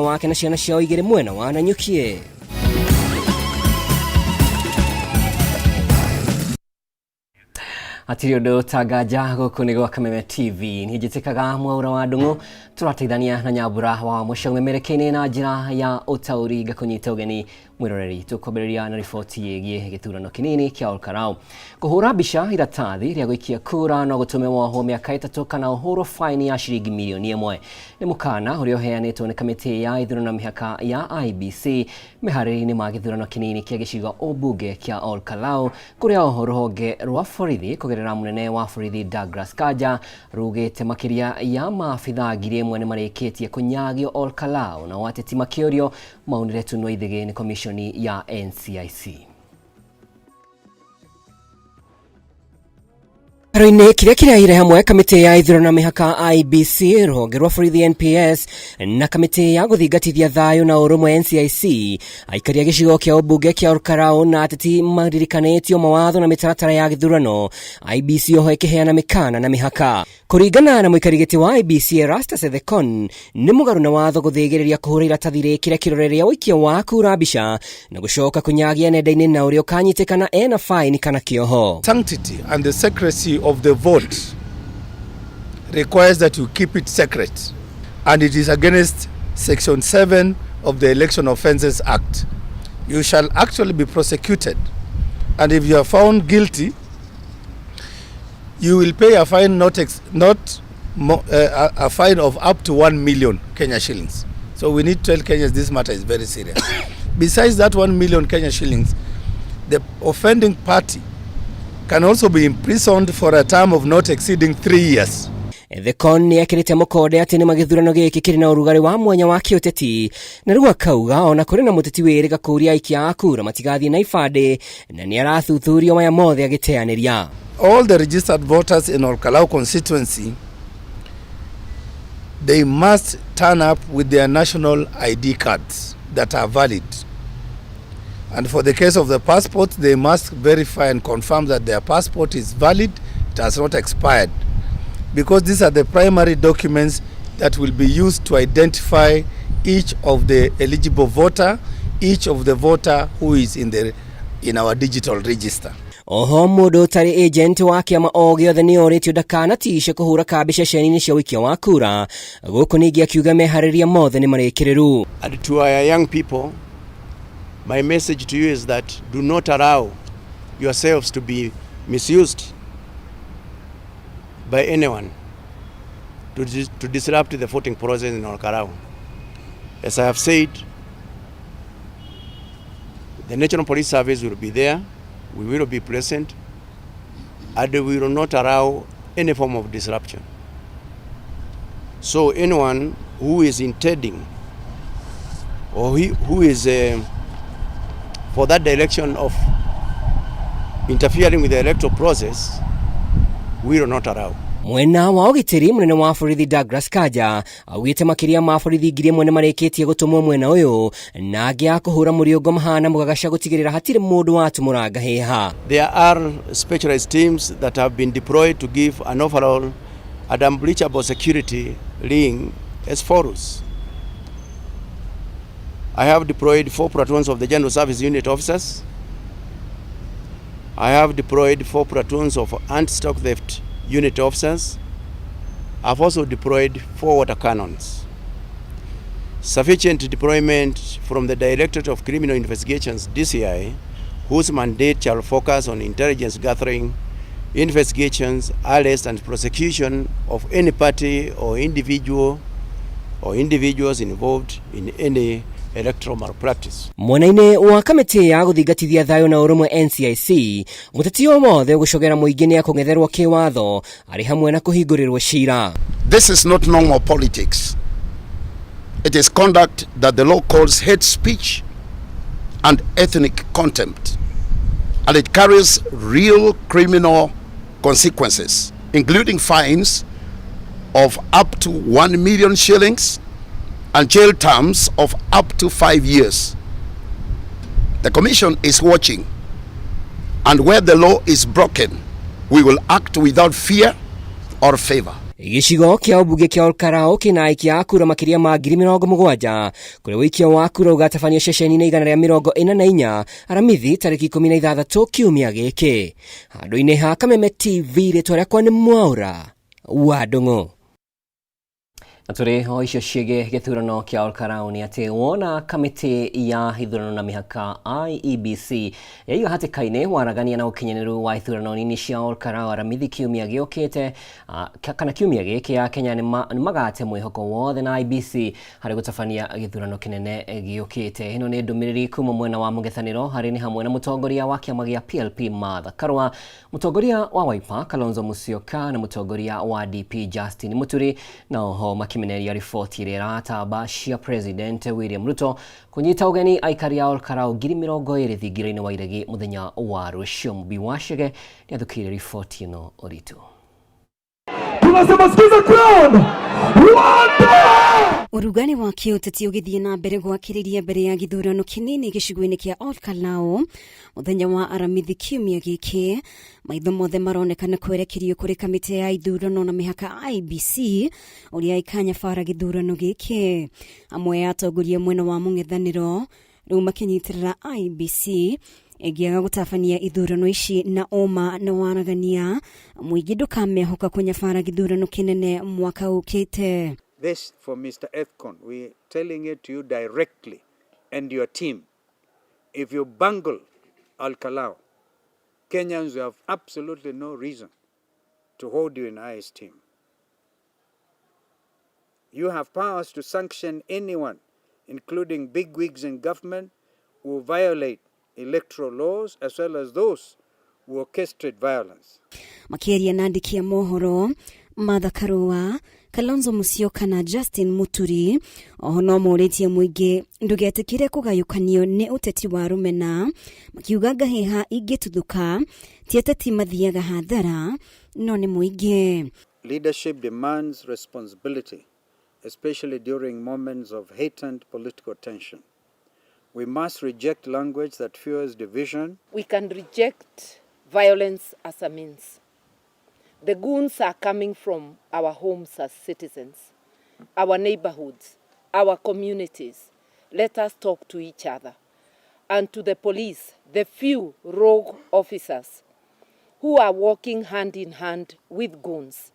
wake na ciana ciao igĩrĩ mwena wa Nanyuki. Atiriodo tagaja gũkũ nĩ gwa Kameme TV nĩ njĩtĩkaga mwaura wa ndung'u tũrateithania na nyambura wa mũico memerekeine na njĩra ya ũtaũri ngakũnyita ũgeni mwĩroreri tũkwambĩrĩria na riboti yĩgiĩ gĩthurano kĩnini kĩa Electoral. Kũhũra mbica iratathi rĩa gũikia kura no gũtũme wohwo mĩaka 3 kana ũhũrwo faini ya ciringi milioni 1 nĩ mũkana ũrĩa ũheanĩtwo nĩ kamĩtĩ ya ithurano mĩhaka ya IBC meharĩrĩria-inĩ ma gĩthurano kĩnini kĩa gĩcigo ũmbunge kĩa Electoral kũrĩa rũhonge rwa borithi kũgerera mũnene wa borithi Douglas Kanja rugĩte makĩria ya maabitha ngiri ĩmwe nĩ marĩkĩtie kũnyagio Electoral na wateti makĩũrio maunire tunwo ithĩgĩ nĩ komishoni ya NCIC. Roine kĩrĩa ire hamwe kamĩtĩ ya ithurano mĩhaka IBC rũhonge rwa borithi NPS na kamĩtĩ ya gũthingatithia thayũ na ũrũmwe NCIC aikaria gĩcigo kĩa ũmbunge kĩa Electoral na ateti maririkanĩtio mawatho na mĩtaratara ya gĩthurano IBC oho ĩkĩheana mĩkana na mĩhaka. Kũringana na mũikarĩri gĩtĩ wa IBC Erastus Ethekon nĩ mũgarũ na watho gũthĩgĩrĩria kũhũra iratathi rĩkĩrĩa kĩroreria ũikia wa kura mbica na gũcoka kũnyagia nenda-inĩ na ũrĩa ũkanyitĩkana ena faini kana kĩoho. Sanctity and the secrecy of the vote requires that you keep it secret, and it is against Section 7 of the Election Offences Act. You shall actually be prosecuted, and if you are found guilty, you will pay a fine a fine of up to 1 million Kenya shillings. So we need to tell Kenyans this matter is very serious. Besides that 1 million Kenya shillings, the offending party can also be imprisoned for a term of not exceeding 3 years. Ethekon nĩ ekĩrĩte mũkonde atĩ nĩ magĩthurano gĩkĩ kĩrĩ na ũrugarĩ wa mwanya wa kĩũteti na rĩu akauga ona kũrĩ na mũteti wĩrĩga kũria aikia a kura matigathiĩ na ibandĩ na nĩ arathuthurio maya mothe agĩteanĩria. All the registered voters in Electoral constituency, they must turn up with their national ID cards that are valid. And for the case of the passport, they must verify and confirm that their passport is valid, it has not expired. Because these are the primary documents that will be used to identify each of the eligible voter, each of the voter who is in our digital register. Oho mũndũ ũtarĩ agent wa kĩama o gĩothe nĩ orĩtio ndakanatishe kũhũra kambi ceceni-inĩ cia ũikia wa kura gũkũ ningĩ akiuga meharĩria mothe nĩ marĩkĩrĩru. And to our young people, my message to you is that do not allow yourselves to be misused by anyone to disrupt the voting process in Electoral. As I have said, the National Police Service will be there, we will be present, and we will not allow any form of disruption. So anyone who is intending or who is for that direction of interfering with the electoral process, we will not allow. Mwena wa ũgitĩri mũnene wa borithi Douglas Kanja augĩte makĩria ma borithi ngiri ĩmwe nĩ marĩkĩtie gũtũmwo mwena ũyũ na angĩ a kũhũra mũrĩongo mahana mũgagaca gũtigĩrĩra hatirĩ mũndũ watũmũranga heha. There are specialized teams that have been deployed to give an overall and unbreachable security ring as follows. I have deployed 4 platoons of the General Service Unit officers. I have deployed 4 platoons of anti-stock theft unit officers. I've also deployed 4 water cannons. Sufficient deployment from the Directorate of Criminal Investigations, DCI, whose mandate shall focus on intelligence gathering, investigations, arrest and prosecution of any party or individual or individuals involved in any electoral malpractice. Mwena-inĩ wa kamĩtĩ ya gũthingatithia thayũ na ũrũmwe NCIC mũteti o mothe gũcogera mũingĩ nĩ akũng'etherwo kĩwatho arĩ hamwe na kũhingũrĩrwo cira. This is not normal politics. It is conduct that the law calls hate speech and ethnic contempt, and it carries real criminal consequences, including fines of up to 1 million shillings and jail terms of up to 5 years. The Commission is watching, and where the law is broken, we will act without fear or favor. Gĩcigo kĩa ũmbunge kĩa Electoral kĩnaikia kura makiria ma 70,000 kũrĩ ũikia wa kura ũgatabanio ceceni-inĩ 144 aramithi tarĩki 16 kiumia gĩkĩ. Handũ-inĩ ha Kameme TV rĩtwa rĩakwa nĩ Mwaura wa Ndũng'ũ. Na tũrĩ o icio ciĩgiĩ gĩthurano kĩa Electoral nĩ atĩ wona kamĩtĩ ya ithurano na mĩhaka IEBC yaiga hatĩka-inĩ waragania na ũkinyanĩru wa ithurano nini cia Electoral aramithi kiumia gĩũkĩte kana kiumia gĩkĩ Akenya nĩ magate mwĩhoko wothe na IEBC harĩ gũtabania gĩthurano kĩnene gĩũkĩte. Ĩno nĩ ndũmĩrĩri kuma mwena wa mũng'ethanĩro harĩ nĩ hamwe na mũtongoria wa kĩama gĩa PLP Martha Karua, mũtongoria wa Wiper Kalonzo Musyoka na mũtongoria wa DP Justin Muturi, na oho makimeneria riboti ĩrĩa ĩratamba cia President William Ruto kũnyita ũgeni aikari a Electoral 20,000 thingira-inĩ wa iregi mũthenya wa rũciũ. Mũmbi wa Chege nĩathukĩire riboti ĩno ũritũ. Tunasema sikiza crowd. Urugani wa kiũteti ũgĩthiĩ na mbere gwakĩrĩria mbere ya gĩthurano kĩnini gĩcigo-inĩ kĩa Electoral mũthenya wa aramithi kiumia gĩkĩ. Maitho mothe maronekana kwerekerio kũrĩ kamĩtĩ ya ithurano na mĩhaka IEBC ũrĩa ikanya bara gĩthurano gĩkĩ. Amwe ya atongoria mwena wa mũng'ethanĩro rĩu makĩnyitĩrĩra IEBC ĩngĩaga gũtabania ithurano ici na ũma na waragania, mũingĩ ndũkamehoka kũnyabara gĩthurano kĩnene mwaka ũkĩte. This for Mr. Ethcon, we're telling it to you directly and your team. If you bungle Electoral, Kenyans will have absolutely no reason to hold you in high esteem. You have powers to sanction anyone, including bigwigs in government, who violate electoral laws as well as those who orchestrate violence. Makĩaria na andĩki a mohoro Martha Karua, Kalonzo Musyoka na Justin Muturi oho no morĩtie mũingĩ ndũgetĩkĩre kũgayũkanio nĩ ũteti wa rũmena, makiuga ngahĩha ingĩtuthũka ti ateti mathiaga hathara no nĩ mũingĩ. Leadership demands responsibility, especially during moments of heightened political tension. We must reject language that fuels division. We can reject violence as a means. The goons are coming from our homes as citizens, our neighborhoods, our communities. Let us talk to each other. And to the police, the few rogue officers who are walking hand in hand with goons.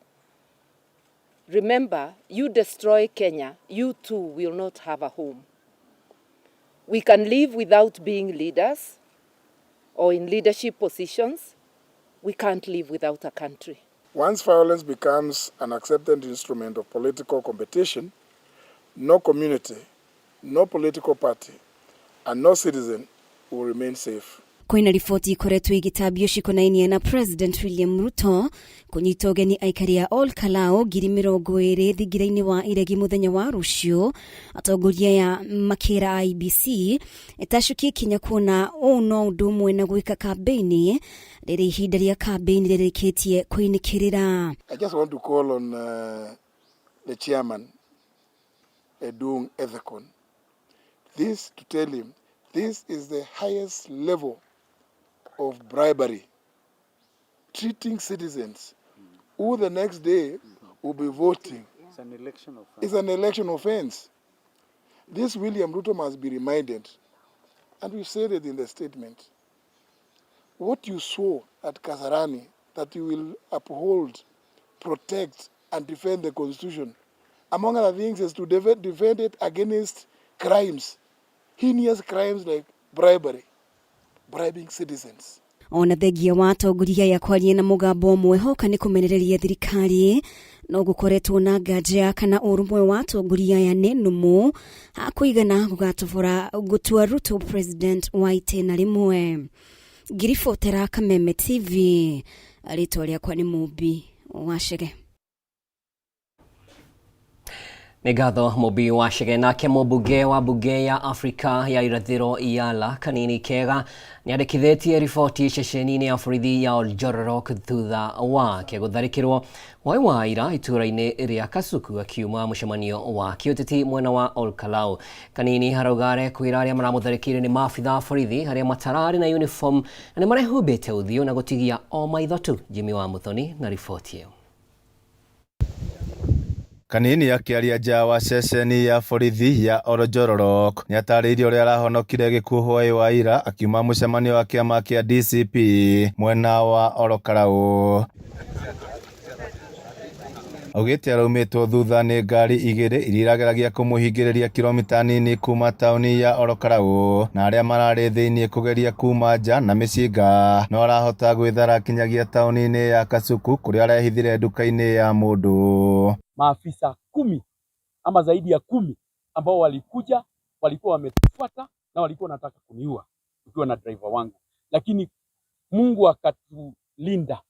Remember, you destroy Kenya, you too will not have a home. We can live without being leaders or in leadership positions. We can't live without a country. Once violence becomes an accepted instrument of political competition, no community, no political party, and no citizen will remain safe. Kwĩna riboti ikoretwo igĩtambio cikonainie na President William Ruto kũnyita ũgeni aikari a Electoral 20,000 thingira-inĩ wa iregi mũthenya wa rũciũ. Atongoria ya makĩra IEBC ĩtacukia ikinya kuona ũũ no ũndũ ũmwe na gwĩka kambĩini rĩrĩ ihinda rĩa kambĩini rĩrĩkĩtie kũinĩkĩrĩra. I just want to call on the chairman, Edung Ethekon, this to tell him this is the highest level of bribery, treating citizens who the next day will be voting. It's an election offense. It's an election offense. This William Ruto must be reminded, and we said it in the statement, what you swore at Kasarani, that you will uphold, protect, and defend the Constitution, among other things, is to defend it against crimes, heinous crimes like bribery, bribing citizens. Ona thengia wa atongoria ya kwaria na mũgambo ũmwe hoka nĩ kũmenereria thirikari no gũkoretwo na nganja kana ũrũmwe wa atongoria ya nenumu hakũigana gũgatũbora gũtua Ruto President wa itena rĩmwe. Ngiribotera Kameme TV rĩtwa rĩakwa nĩ Mũmbi wa Chege. Nĩ ngatho Mũmbi wa Chege. Nake mũmbunge wa bunge ya Afrika ya irathĩro Iyala Kanini Kega nĩandĩkithĩtie riboti ceceni-inĩ ya borithi ya Oljororok thutha wake gũtharĩkĩrwo wa ira itũra-inĩ rĩa Kasuku akiuma mũcemanio wa kĩũteti mwena wa Electoral. Kanini harauga kwĩra arĩa maramũtharĩkĩire nĩ maabitha borithi arĩa matararĩ na uniform na nĩ marehumbĩte ũthiũ na gũtigia o maitho tu. Jimmy wa Muthoni na riboti ĩyo. Kanini akiaria nja wa ceceni ya borithi ya Oronjororok nĩ atarĩirie ũrĩa arahonokire gĩkuũ hwaĩ wa ira akiuma mũcemanio wa kĩama kĩa DCP mwena wa Electoral. Augĩte araumĩtwo thutha nĩ ngari igĩrĩ iria irageragia kũmũhingĩrĩria kilomita nini kuma taũni ya Electoral na arĩa mararĩ thĩinĩ kũgeria kuma nja na mĩcinga no arahota gwĩthara kinyagia taũni-inĩ ya Kasuku kũrĩa arehithire nduka-inĩ ya mũndũ. Maafisa 10 ama zaidi ya 10 ambao walikuja walikuwa wametufuata na walikuwa wanataka kuniua tukiwa na driver wangu, lakini Mungu akatulinda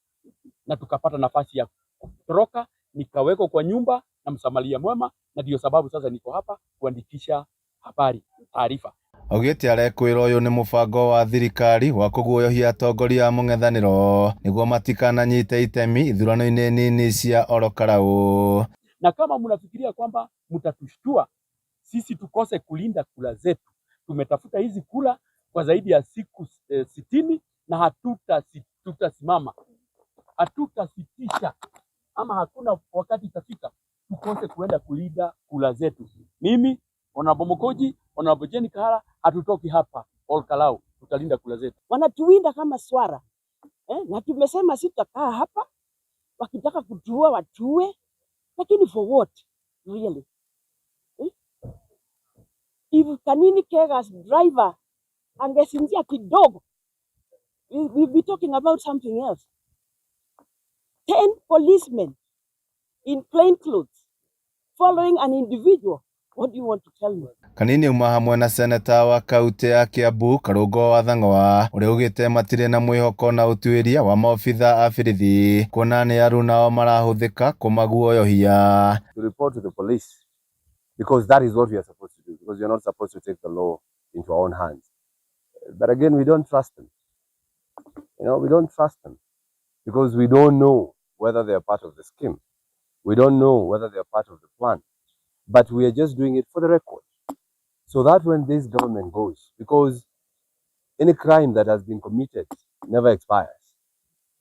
na tukapata nafasi ya kutoroka, nikawekwa kwa nyumba na msamaria mwema, na ndio sababu sasa niko hapa kuandikisha habari taarifa. Augĩte arekwĩra ũyũ nĩ mũbango wa thirikari wa kũguoyohia atongoria a mũng'ethanĩro nĩguo matikananyite itemi ithurano-inĩ nini cia Electoral. Na kama mnafikiria kwamba mtatushtua sisi tukose kulinda kula zetu, tumetafuta hizi kula kwa zaidi ya siku 60 na hatutasimama, hatutasitisha, ama hakuna wakati itafika tukose kuenda kulinda kula zetu. Mimi Honorable Mokoji, Honorable Jeni Kahara, hatutoki hapa Olkalau, tutalinda kula zetu. Wanatuwinda kama swara na tumesema sitakaa hapa, wakitaka kutuua watuue, lakini for what really? If Kanini Kega's driver angesinzia kidogo, we'll be talking about something else. 10 policemen in plain clothes following an individual. What do you want to tell me? Kanini uma hamwe na seneta wa kaunti ya Kiambu Karungo wa Thang'wa ũrĩa augĩte matirĩ na mwĩhoko na ũtuĩria wa maobitha a borithi kuona nĩ aru nao marahũthĩka kũmaguoyohia. To report to the police because that is what we are supposed to do, because we are not supposed to take the law into our own hands. But again, we don't trust them. We don't trust them because we don't know whether they are part of the scheme. We don't know whether they are part of the plan. But we are just doing it for the record, so that when this government goes, because any crime that has been committed never expires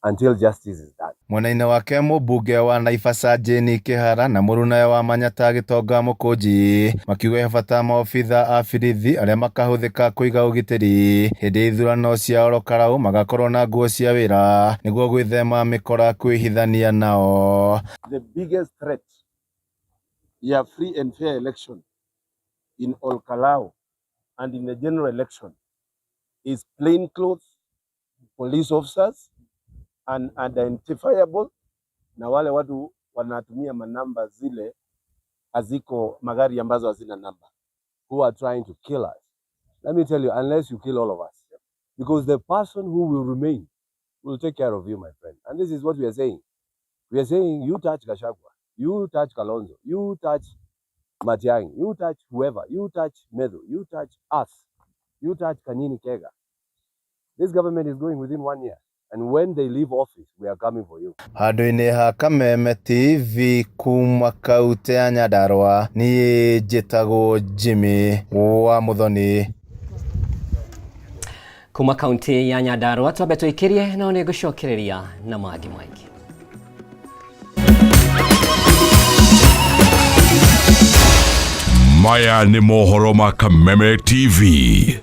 until justice is done. Mwena-inĩ wake mũmbunge wa Naivasha Jeni Kihara na mũrũnawe wa Manyata Gĩtonga Mũkũnji makiuga bata maobitha a borithi arĩa makahũthĩka kũiga ũgitĩri hĩndĩ ithurano cia Electoral magakorwo na nguo cia wĩra nĩguo gwĩthema mĩkora kwĩhithania nao. The biggest threat a free and fair election in Olkalau and in the general election is plainclothes police officers and identifiable na wale watu wanatumia manamba zile haziko magari ambazo hazina namba, who are trying to kill us. Let me tell you, unless you kill all of us, because the person who will remain will take care of you, my friend. And this is what we are saying. We are saying, you touch Gachagua, you touch Kalonzo, you touch Matiang'i, you touch whoever, you touch Medu, you touch us, you touch Kanini Kega. This government is going within 1 year. And when they leave office, we are coming for you. Handũ-inĩ ha Kameme TV kuma kaunti ya Nyandarua, niĩ njĩtagwo Jimmy wa Muthoni. Kuma kaunti ya Nyandarua twambe tũikĩrie no nĩ ngũcokereria na mangĩ maingĩ. Maya nĩ mohoro ma Kameme TV.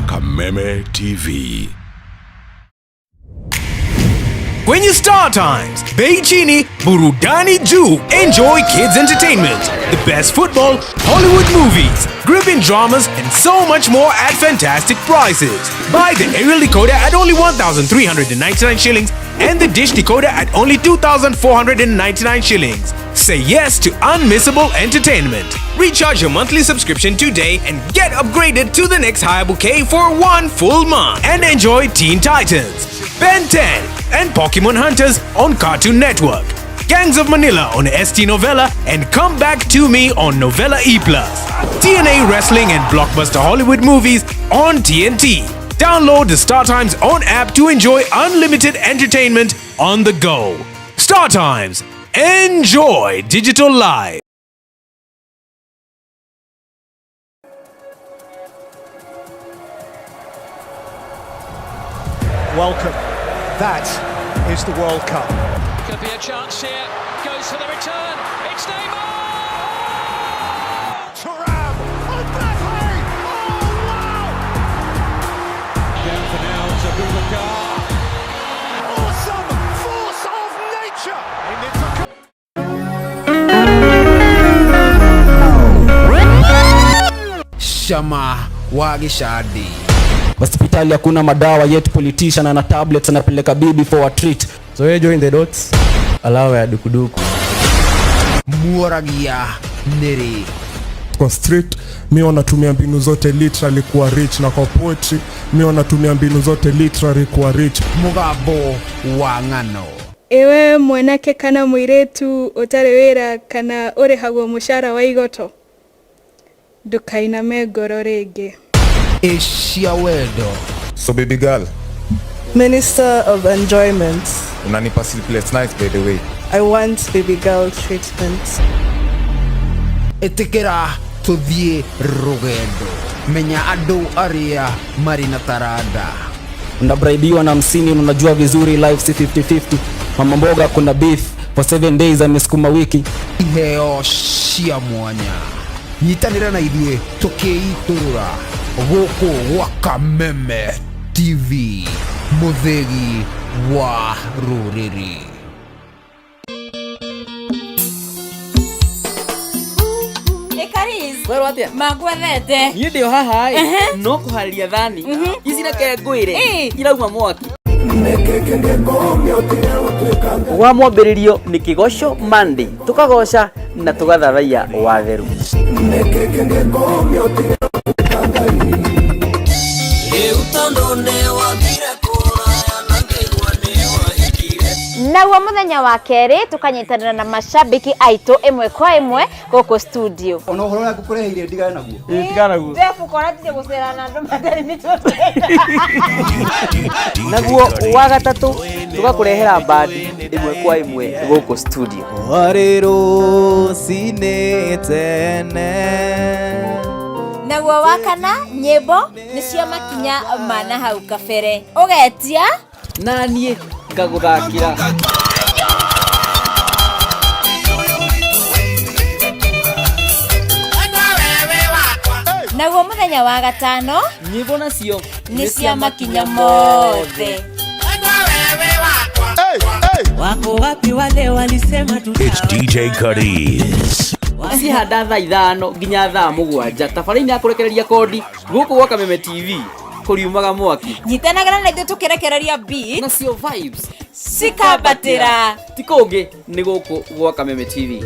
Kameme TV. Kwenye Star Times, Bei Chini, Burudani Juu. Enjoy kids entertainment, the best football, Hollywood movies, gripping dramas, and so much more at fantastic prices. Buy the aerial decoder at only 1,399 shillings and the dish decoder at only 2,499 shillings. Say yes to unmissable entertainment. Recharge your monthly subscription today and get upgraded to the next higher bouquet for 1 full month. And enjoy Teen Titans, Ben 10, and Pokemon Hunters on Cartoon Network. Gangs of Manila on ST Novella, and Come Back to Me on Novella E+. TNA Wrestling and blockbuster Hollywood movies on TNT. Download the Star Times own app to enjoy unlimited entertainment on the go. Star Times. Enjoy digital life. Welcome. That is the World Cup. Could be a chance here. Goes for the return. It's Neymar! Thuram! Mbappe! Oh, wow! Down for now, it's Abubakar. Awesome force of nature! Shama Wagishadi. Hospitali hakuna madawa yet politician ana tablets anapeleka bibi for a treat. So you join the dots. Alawa ya dukuduku. Muaragia neri. Kwa street mi wanatumia mbinu zote literally kuwa rich, na kwa poetry mi wanatumia mbinu zote literally kuwa rich. Mugabo wa ngano. Ewe mwanake kana mwiretu utari wira kana uri hagwo mushara wa igoto. Dukainame ngoro ringi. Asia wedo. So baby girl, Minister of Enjoyment. unanipa sleepless nights by the way. I want baby girl treatment. Etekera tuthie rugendo. Menya adu aria marina tarada. Unabraibiwa na 50 unajua vizuri life si 50-50. Mama mboga kuna beef for 7 days amesukuma wiki. Iheo shia mwanya. Nyitanira na idue tukeiturura. Goko wa Kameme TV. Muthegi wa ruriri. Ekariz. Wero atia? Magwethete. Ni ndio haha no kuharia thani. Ici reke ngwire. Irauma mwaki. Wa mwambĩrĩrio nĩ kĩgoco Monday. Tukagoca na tugathathaiya watheru. Naguo muthenya wa keri tukanyitanira na mashabiki aitu imwe kwa imwe goko studio. Ona uhoro yaku kureheire ndigana naguo. Ndigana naguo. Ndefu korati gusera na andu matari mitotenda. Naguo wa gatatu tugakurehera bandi imwe kwa imwe goko studio. Warero sine tene. Naguo wa kana nyimbo ni cia makinya mana hau kabere. Ugetia na niĩ ngaguthakira. Naguo muthenya wa gatano nyimbo nacio ni cia makinya mothe. Wako wapi wale walisema It's DJ Curtis. Cihanda thaa 5 nginya thaa 7 tabarĩinĩ ya kũrekereria kodi gũkũ gwa Kameme TV kuriumaga mwaki. Nyitanagĩra na ithuĩ tũkĩrekereria beat nacio vibes cikambatĩra ti kũngĩ nĩ gũkũ gwa Kameme TV.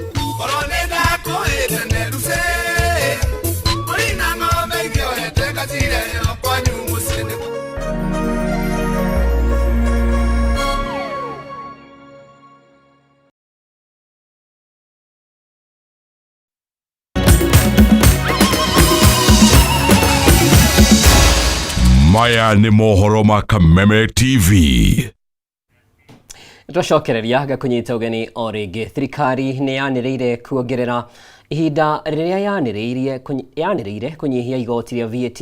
Maya nĩ mohoro ma Kameme TV. Twacokereria gakunyita ugeni o ringi. Thirikari nĩ yanĩrĩire kuongerera ihinda rĩrĩa yanĩrĩire kunyihia igoti rĩa VAT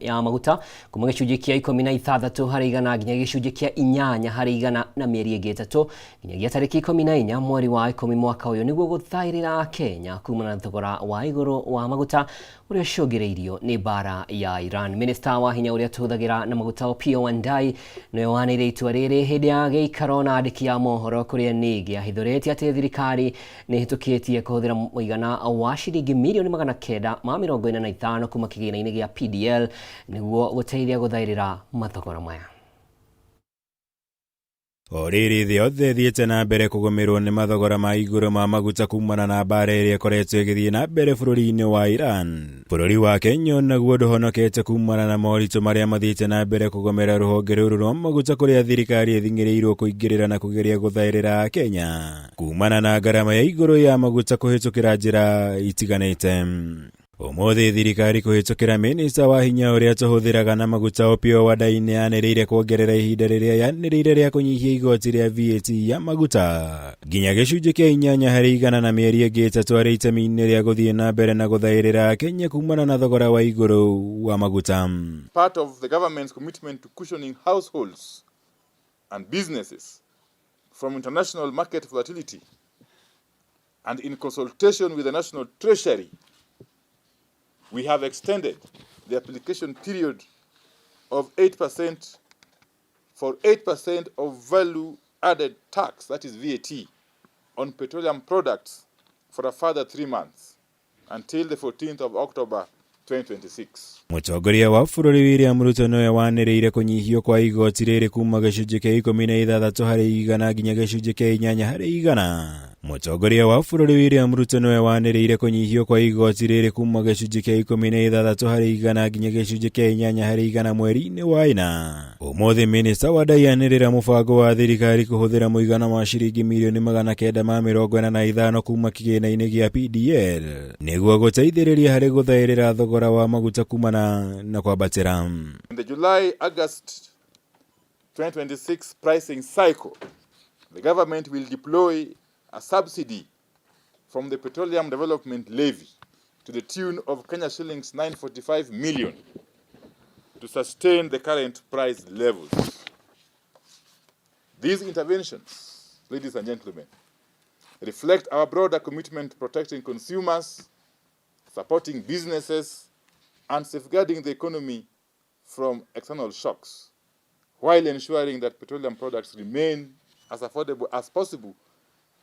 ya maguta kuma gĩcunjĩ kĩa 16 harĩ igana nginya gĩcunjĩ kĩa 8 harĩ igana na mĩeri ĩngĩ 3 nginyagia tarĩki 14 mweri wa 10 mwaka ũyũ nĩguo gũthaĩrĩra Kenya kumana na thogora wa igũrũ wa maguta ũrĩa ũcũngĩrĩirio nĩ mbara ya Iran. Minister wa hinya ũrĩa tũhũthagĩra na maguta Opiyo Wandayi nĩwe wanĩrĩire itua rĩrĩ hĩndĩ ya gĩikaro na andĩki a mohoro kũrĩa ningĩ ahithũrĩtie atĩ thirikari nĩ hĩtũkĩtie kũhũthĩra mũigana wa ciringi milioni 945 kuma kĩgĩna-inĩ gĩa PDL nĩguo gũteithia gũthaĩrĩra mathogora maya. Oriri thĩ yothe thiĩte na mbere kũgũmĩrwo nĩ mathogora ma igũrũ ma maguta kumana na mbara ĩrĩa ĩkoretwo ĩgĩthiĩ na mbere bũrũri-inĩ wa Iran. Bũrũri wa Kenya naguo ndũhonokete kumana na moritũ marĩa mathiĩte na mbere kũgomera rũhonge rũrũ rwa maguta kũrĩa thirikari ĩthing'ĩrĩirwo kũingĩrĩra na kũgeria gũthaĩrĩra Kenya kumana na ngarama ya igũrũ ya maguta kũhĩtũkĩra njĩra itiganĩte. Ũmũthĩ thirikari kũhĩtũkĩra minista wa hinya ũrĩa tũhũthĩraga na maguta Opiyo Wandayi nĩyanĩrĩire kuongerera ihinda rĩrĩa yanĩrĩire rĩa kũnyihia igoti rĩa VAT ya maguta nginya gĩcunjĩ kĩa 8% na mĩeri ĩngĩ 3 arĩ itemi-inĩ rĩa gũthiĩ na mbere na gũthaĩrĩra Kenya kumana na thogora wa igũrũ wa maguta. Part of the government's commitment to cushioning households and businesses from international market volatility and in consultation with the National Treasury, we have extended the application period of 8% for 8% of value-added tax, that is VAT, on petroleum products for a further 3 months until the 14th of October 2026. Mũtongoria wa bũrũri William Ruto nĩwe wanĩrĩire kũnyihio kwa igoti rĩrĩ kuma gĩcunjĩ kĩa 16% nginya gĩcunjĩ kĩa 8%. Mũtongoria wa bũrũri William Ruto nĩwe wanĩrĩire kũnyihio kwa igoti rĩrĩ kuma gĩcunjĩ kĩa 16% nginya gĩcunjĩ kĩa 8% mweri-inĩ wa ĩna. Ũmũthĩ minista Wandayi anĩrĩra mũbango wa thirikari kũhũthĩra mũigana wa ciringi mirioni 945 kuma kĩgĩna-inĩ gĩa PDL nĩguo gũteithĩrĩria harĩ gũthaĩrĩra thogora wa maguta kumana na kwambatĩra. In the July-August 2026 pricing cycle, the government will deploy a subsidy from the Petroleum Development Levy to the tune of Kenya shillings 945 million to sustain the current price levels. These interventions, ladies and gentlemen, reflect our broader commitment to protecting consumers, supporting businesses, and safeguarding the economy from external shocks, while ensuring that petroleum products remain as affordable as possible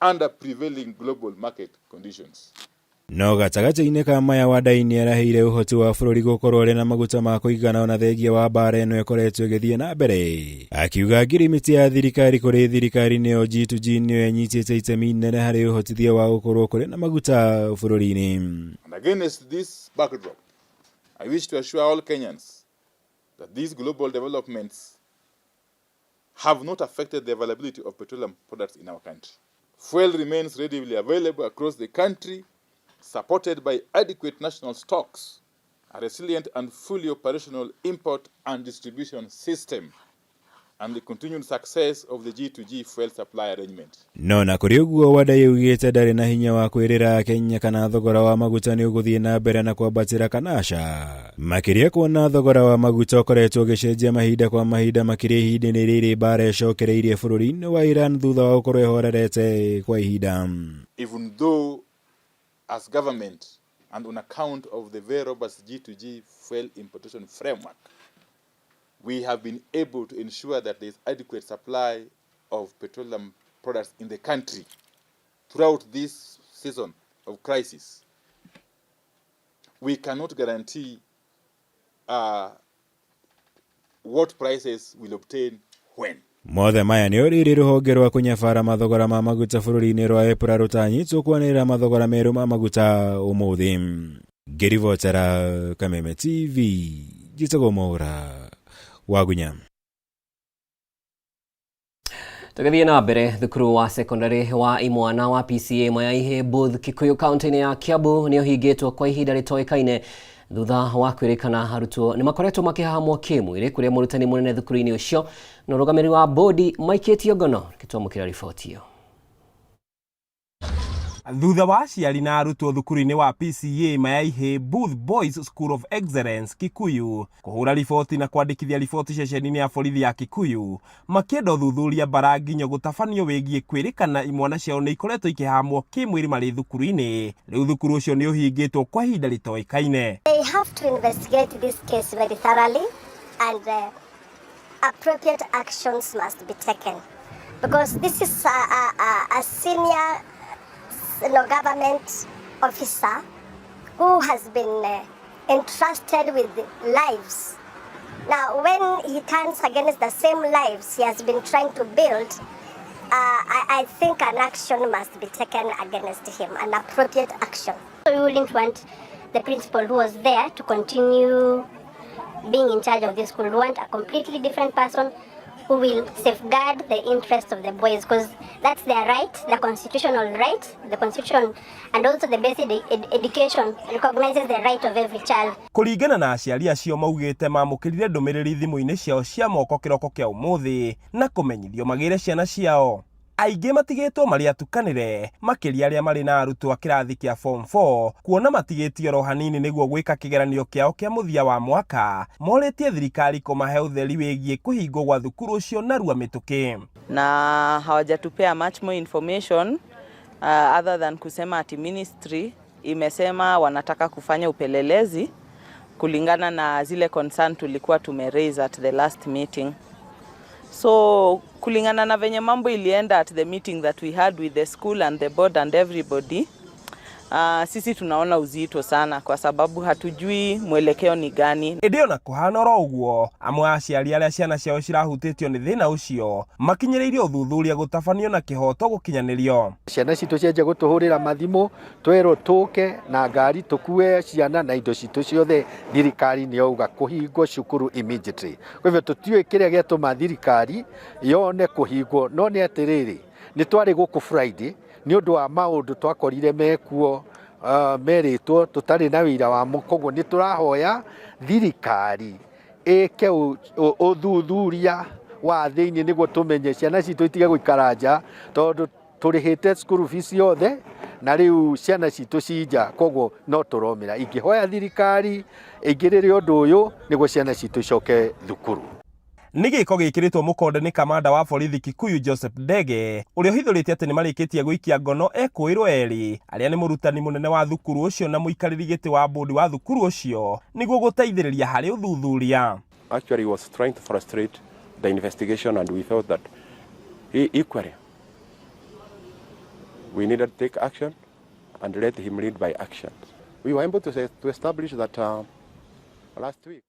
under prevailing global market conditions. No gatagatĩ-inĩ ka maya Wandayi nĩaraheire ũhoti wa bũrũri gũkorwo ũrĩ na maguta ma kũigana ona thengia wa mbara ĩno ĩkoretwo ĩgĩthiĩ na mbere. Akiuga ngirimiti ya thirikari kũrĩ thirikari nĩyo G2G nĩyo yanyitĩte itemi inene harĩ ũhotithia wa gũkorwo kũrĩ na maguta bũrũri-inĩ. And against this backdrop, I wish to assure all Kenyans that these global developments have not affected the availability of petroleum products in our country. Fuel remains readily available across the country, supported by adequate national stocks, a resilient and fully operational import and distribution system, and the continued success of the G2G fuel supply arrangement. No na kũrĩ ũguo Wandayi augĩte ndarĩ na hinya wa kwĩrĩra Kenya kana thogora wa maguta nĩ ũgũthiĩ na mbere na kwambatĩra kana aca. Makĩria kuona thogora wa maguta ũkoretwo ũgĩcenjia mahinda kwa mahinda makĩria ihinda-inĩ rĩrĩ mbara ĩcokereirie bũrũri-inĩ wa Iran thutha wa gũkorwo ĩhorerete kwa ihinda. Even though as government and on account of the very robust G2G fuel importation framework, we have been able to ensure that there is adequate supply of petroleum products in the country throughout this season of crisis. We cannot guarantee what prices will obtain when. Mothe maya nĩ ũrĩrĩ rũhonge rwa kũnyabara mathogora ma maguta bũrũri-inĩ rwa EPRA rũtanyĩtwo kwanĩrĩra mathogora merũ ma maguta ũmũthĩ. Ngĩribotera Kameme TV, njĩtagwo Mwaura Wagunya. Tũgĩthiĩ na mbere, thukuru wa secondary wa imwana wa PCA Mayaihe Booth Kikuyu kaunti-inĩ ya Kiambu nĩ ũhingĩtwo kwa ihinda rĩtoĩkaine thutha wa kwĩrĩkana arutwo nĩ makoretwo makĩhahamwo kĩmwĩrĩ kũrĩa mũrutani mũnene thukuru-inĩ ũcio na ũrũgamĩrĩri wa bodi maikĩtio ngono. Twamũkĩra riboti ĩyo. Thutha wa aciari na arutwo thukuru-inĩ wa PCA Mayaihe Booth Boys School of Excellence Kikuyu kũhũra riboti na kwandĩkithia riboti ceceni-inĩ ya borithi ya Kikuyu makĩenda ũthuthuria mbara nginyo gũtabanio wĩgiĩ kwĩrĩkana imwana ciao nĩ ikoretwo ikĩhahamwo kĩmwĩrĩ marĩ thukuru-inĩ. Rĩu thukuru ũcio nĩ ũhingĩtwo kwa ihinda rĩtoĩkaine. They have to investigate this case very thoroughly and appropriate actions must be taken because this is a senior government officer who has been entrusted with lives Now, when he turns against the same lives he has been trying to build, I think an action must be taken against him, an appropriate action. So we wouldn't want the principal who was there to continue being in charge of this school. We want a completely different person who will safeguard the interests of the boys, because that's their right, the constitutional right, the constitution, and also the basic education recognizes the right of every child. Kuringana na aciari acio maugite mamukirire ndumiriri thimu-ini ciao cia moko kiroko kia umuthi na kumenyithio magire ciana ciao. Aingĩ matigĩtwo marĩ atukanĩre makĩria arĩa marĩ na arutwo a kĩrathi kĩa form 4 kuona matigĩtio ro hanini nĩguo gwĩka kĩgeranio kĩao kĩa mũthia wa mwaka, morĩtie thirikari kũmahe ũtheri wĩgiĩ kũhingwo gwa thukuru ũcio narua mĩtũkĩ. Na hawajatupea much more information other than kusema ati ministry imesema wanataka kufanya upelelezi kulingana na zile concern tulikuwa tumeraise at the last meeting. So kulingana na venye mambo ilienda at the meeting that we had with the school and the board and everybody, sisi tunaona uzito sana kwa sababu hatujui mwelekeo ni gani. Ndio na kuhana ro uguo amwe aciari aria ciana ciao cirahutĩtio nĩ thĩna ũcio makinyĩrĩirie ũthuthuria gũtabanio na kĩhoto gũkinyanirio. Ciana citũ cianjia gũtũhũrĩra mathimũ twerwo tũke na ngari tũkue ciana na indo citũ ciothe, thirikari nĩ yauga kũhingwo cukuru immediately. Kwa hivyo tũtiũĩ kĩrĩa gĩatũma thirikari yone kũhingwo, no nĩ atĩrĩrĩ, nĩ twarĩ gũkũ Friday nĩ ũndũ wa maũndũ twakorire mekuo meritwo tũtarĩ na wĩira wamo, koguo nĩ tũrahoya thirikari ĩke ũthuthuria wa thĩinĩ nĩguo tũmenye ciana citũ itige gũikara nja, tondũ tũrĩhĩte school fees yothe na rĩu ciana citũ cinja, koguo no tũromĩra. Ingĩhoya thirikari ĩingĩrĩre ũndũ ũyũ nĩguo ciana citũ icoke thukuru. Nĩ gĩko gĩkĩrĩtwo mũkonde nĩ kamanda wa borithi Kikuyu Joseph Ndege ũrĩa ũhithũrĩtie atĩ nĩ marĩkĩtie gũikia ngono ekũĩrwo erĩ arĩa nĩ mũrutani mũnene wa thukuru ũcio na mũikarĩri gĩtĩ wa bodi wa thukuru ũcio nĩguo gũteithĩrĩria harĩ ũthuthuria. Actually he was trying to frustrate the investigation and we felt that equally we needed to take action and let him lead by action. We were able to establish that last week.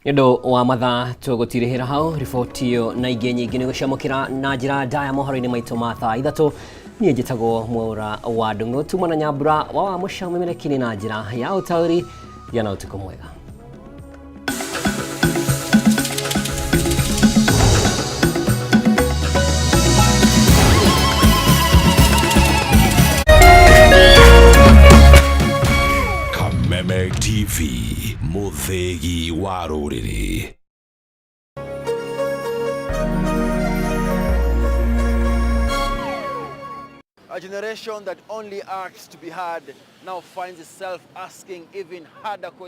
Nĩũndũ wa mathaa tũgũtirĩhĩra hau riboti ĩyo na ingĩ nyingĩ nĩ gũciamũkĩra na njĩra ndaya mohoro-inĩ maitũ ma thaa ithatũ. Niĩ njĩtagwo Mwaura wa Ndung'u, tuma na nyambura wa mũcao memerekinĩ na njĩra ya ũtaũri. Gĩa na ũtukũ mwega. Kameme TV, Muthegi wa Rũrĩrĩ. A generation that only asks to be heard now finds itself asking even harder questions.